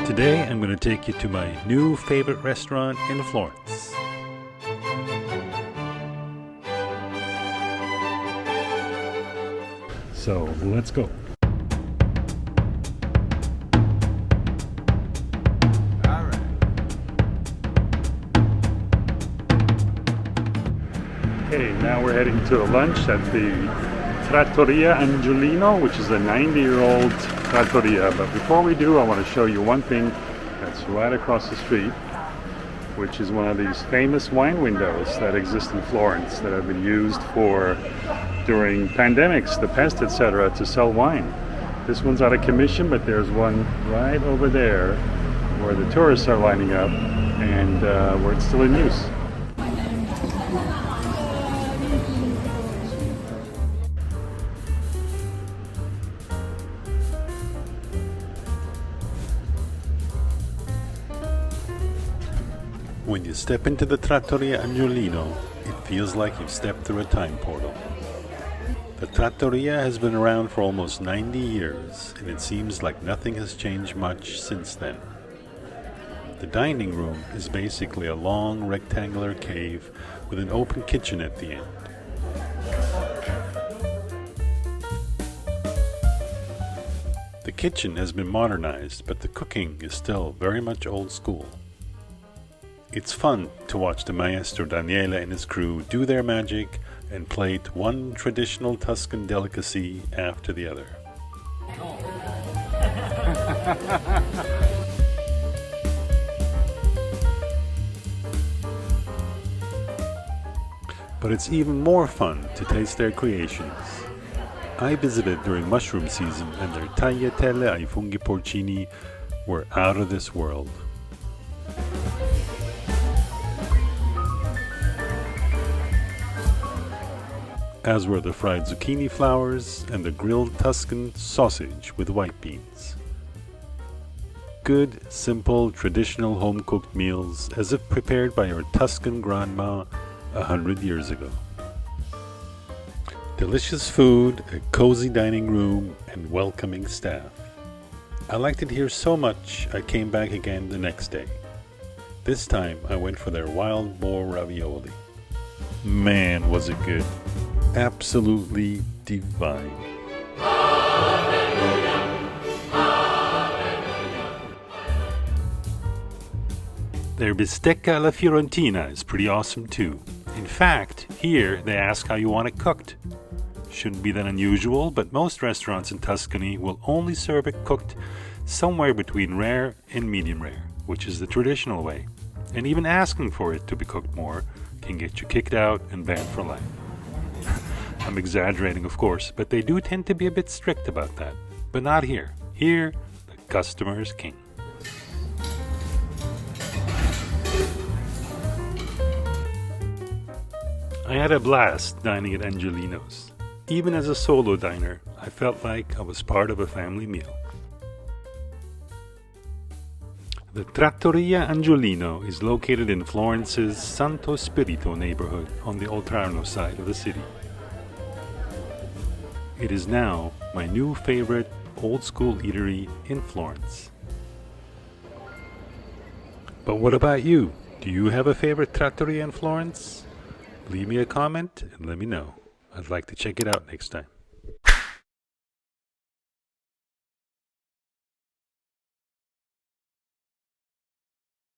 Today I'm going to take you to my new favorite restaurant in Florence. So let's go. Okay, now we're heading to lunch at the Trattoria Angiolino, which is a 90-year-old trattoria. But before we do, I want to show you one thing that's right across the street, which is one of these famous wine windows that exist in Florence that have been used for during pandemics, the pest, etc., to sell wine. This one's out of commission, but there's one right over there where the tourists are lining up and where it's still in use. When you step into the Trattoria Angiolino, it feels like you've stepped through a time portal. The Trattoria has been around for almost 90 years, and it seems like nothing has changed much since then. The dining room is basically a long rectangular cave with an open kitchen at the end. The kitchen has been modernized, but the cooking is still very much old school. It's fun to watch the maestro Daniele and his crew do their magic and plate one traditional Tuscan delicacy after the other. But it's even more fun to taste their creations. I visited during mushroom season and their tagliatelle ai funghi porcini were out of this world. As were the fried zucchini flowers and the grilled Tuscan sausage with white beans. Good, simple, traditional home-cooked meals as if prepared by your Tuscan grandma 100 years ago. Delicious food, a cozy dining room, and welcoming staff. I liked it here so much I came back again the next day. This time I went for their wild boar ravioli. Man, was it good. Absolutely divine. Their bistecca alla fiorentina is pretty awesome too. In fact, here they ask how you want it cooked. Shouldn't be that unusual, but most restaurants in Tuscany will only serve it cooked somewhere between rare and medium rare, which is the traditional way. And even asking for it to be cooked more can get you kicked out and banned for life. I'm exaggerating, of course, but they do tend to be a bit strict about that. But not here. Here, the customer is king. I had a blast dining at Angiolino's. Even as a solo diner, I felt like I was part of a family meal. The Trattoria Angiolino is located in Florence's Santo Spirito neighborhood on the Oltrarno side of the city. It is now my new favorite old-school eatery in Florence. But what about you? Do you have a favorite trattoria in Florence? Leave me a comment and let me know. I'd like to check it out next time.